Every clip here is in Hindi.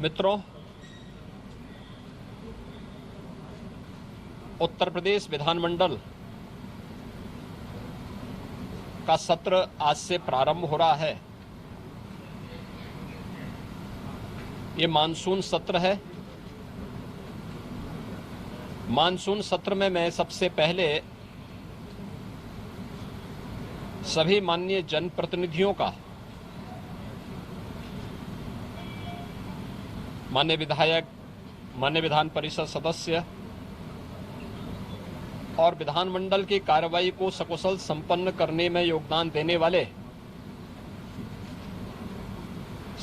मित्रों, उत्तर प्रदेश विधानमंडल का सत्र आज से प्रारंभ हो रहा है। ये मानसून सत्र है। मानसून सत्र में मैं सबसे पहले सभी माननीय जनप्रतिनिधियों का, माननीय विधायक, माननीय विधान परिषद सदस्य और विधानमंडल की कार्रवाई को सकुशल संपन्न करने में योगदान देने वाले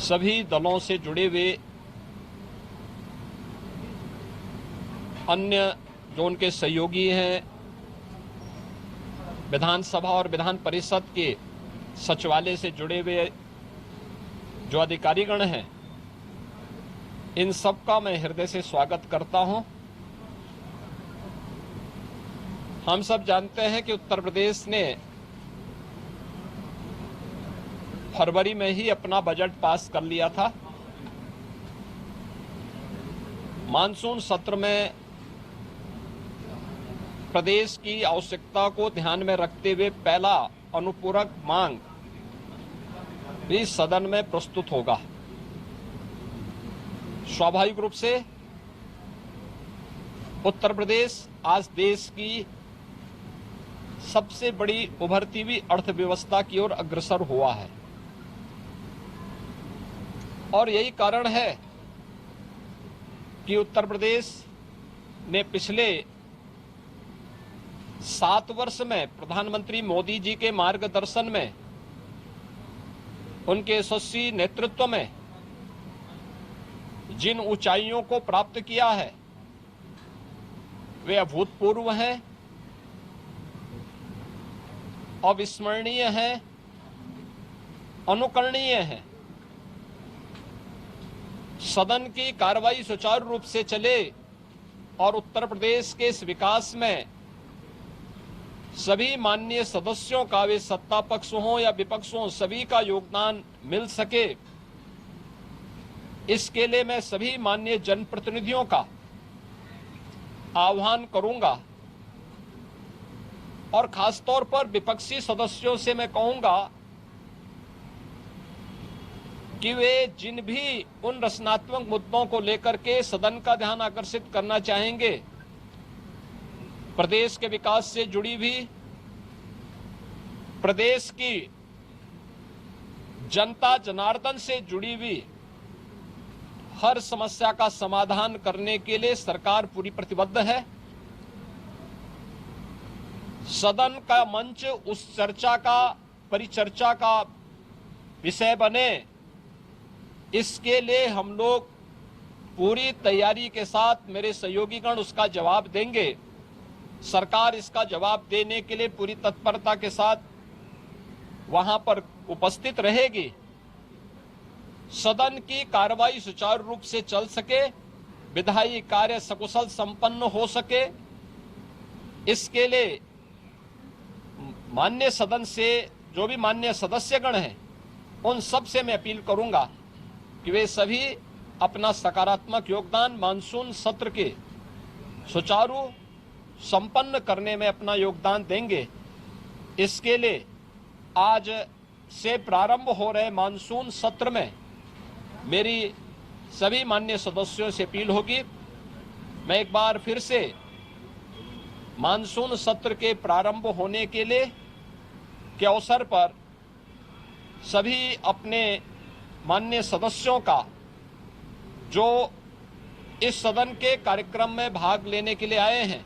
सभी दलों से जुड़े हुए अन्य जो उनके सहयोगी हैं, विधानसभा और विधान परिषद के सचिवालय से जुड़े हुए जो अधिकारीगण हैं, इन सब का मैं हृदय से स्वागत करता हूं। हम सब जानते हैं कि उत्तर प्रदेश ने फरवरी में ही अपना बजट पास कर लिया था। मानसून सत्र में प्रदेश की आवश्यकता को ध्यान में रखते हुए पहला अनुपूरक मांग भी सदन में प्रस्तुत होगा। स्वाभाविक रूप से उत्तर प्रदेश आज देश की सबसे बड़ी उभरती हुई अर्थव्यवस्था की ओर अग्रसर हुआ है और यही कारण है कि उत्तर प्रदेश ने पिछले 7 वर्ष में प्रधानमंत्री मोदी जी के मार्गदर्शन में, उनके यशस्वी नेतृत्व में जिन ऊंचाइयों को प्राप्त किया है वे अभूतपूर्व हैं, अविस्मरणीय हैं, अनुकरणीय हैं। सदन की कार्रवाई सुचारू रूप से चले और उत्तर प्रदेश के इस विकास में सभी माननीय सदस्यों का, वे सत्ता पक्ष हों या विपक्ष हों, सभी का योगदान मिल सके, इसके लिए मैं सभी माननीय जनप्रतिनिधियों का आह्वान करूंगा और खासतौर पर विपक्षी सदस्यों से मैं कहूंगा कि वे जिन भी उन रचनात्मक मुद्दों को लेकर के सदन का ध्यान आकर्षित करना चाहेंगे, प्रदेश के विकास से जुड़ी हुई, प्रदेश की जनता जनार्दन से जुड़ी हुई हर समस्या का समाधान करने के लिए सरकार पूरी प्रतिबद्ध है। सदन का मंच उस चर्चा का, परिचर्चा का विषय बने, इसके लिए हम लोग पूरी तैयारी के साथ, मेरे सहयोगीगण उसका जवाब देंगे। सरकार इसका जवाब देने के लिए पूरी तत्परता के साथ वहां पर उपस्थित रहेगी। सदन की कार्रवाई सुचारू रूप से चल सके, विधायी कार्य सकुशल संपन्न हो सके, इसके लिए माननीय सदन से जो भी माननीय सदस्यगण हैं, उन सब से मैं अपील करूंगा कि वे सभी अपना सकारात्मक योगदान मानसून सत्र के सुचारू संपन्न करने में अपना योगदान देंगे। इसके लिए आज से प्रारंभ हो रहे मानसून सत्र में मेरी सभी माननीय सदस्यों से अपील होगी। मैं एक बार फिर से मानसून सत्र के प्रारंभ होने के लिए के अवसर पर सभी अपने माननीय सदस्यों का, जो इस सदन के कार्यक्रम में भाग लेने के लिए आए हैं,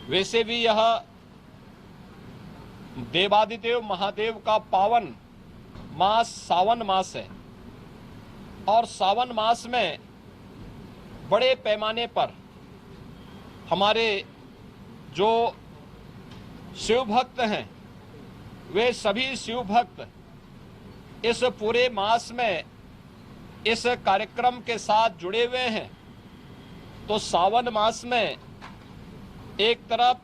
वैसे भी यह देवादिदेव महादेव का पावन मास सावन मास है और सावन मास में बड़े पैमाने पर हमारे जो शिव भक्त हैं, वे सभी शिव भक्त इस पूरे मास में इस कार्यक्रम के साथ जुड़े हुए हैं। तो सावन मास में एक तरफ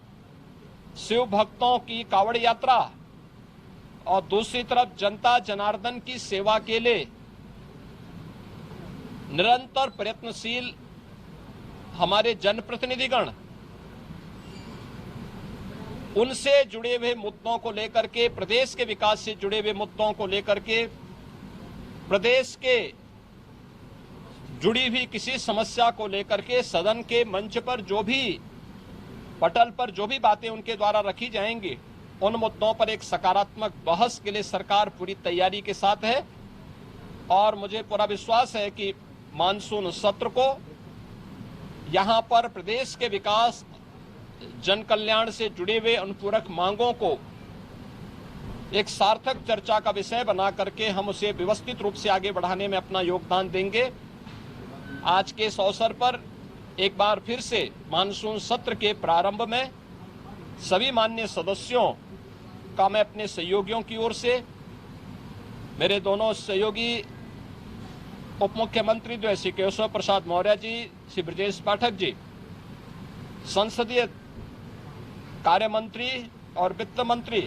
शिव भक्तों की कावड़ यात्रा और दूसरी तरफ जनता जनार्दन की सेवा के लिए निरंतर प्रयत्नशील हमारे जनप्रतिनिधिगण उनसे जुड़े हुए मुद्दों को लेकर के, प्रदेश के विकास से जुड़े हुए मुद्दों को लेकर के, प्रदेश के जुड़ी हुई किसी समस्या को लेकर के सदन के मंच पर जो भी पटल पर जो भी बातें उनके द्वारा रखी जाएंगी, उन मुद्दों पर एक सकारात्मक बहस के लिए सरकार पूरी तैयारी के साथ है। और मुझे पूरा विश्वास है कि मानसून सत्र को यहां पर प्रदेश के विकास, जन कल्याण से जुड़े हुए उन पूरक मांगों को एक सार्थक चर्चा का विषय बना करके हम उसे व्यवस्थित रूप से आगे बढ़ाने में अपना योगदान देंगे। आज के इस अवसर पर एक बार फिर से मानसून सत्र के प्रारंभ में सभी माननीय सदस्यों का मैं अपने सहयोगियों की ओर से, मेरे दोनों सहयोगी उप मुख्यमंत्री जो है श्री केशव प्रसाद मौर्य जी, श्री ब्रजेश पाठक जी, संसदीय कार्य मंत्री और वित्त मंत्री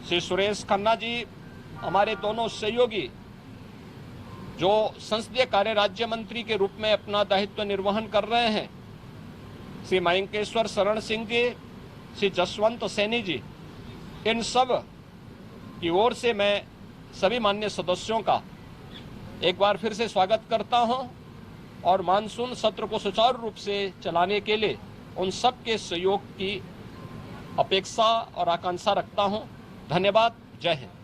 श्री सुरेश खन्ना जी, हमारे दोनों सहयोगी जो संसदीय कार्य राज्य मंत्री के रूप में अपना दायित्व निर्वहन कर रहे हैं, श्री मयंकेश्वर शरण सिंह जी, श्री जसवंत सैनी जी, इन सब की ओर से मैं सभी माननीय सदस्यों का एक बार फिर से स्वागत करता हूं और मानसून सत्र को सुचारू रूप से चलाने के लिए उन सब के सहयोग की अपेक्षा और आकांक्षा रखता हूं। धन्यवाद। जय हिंद।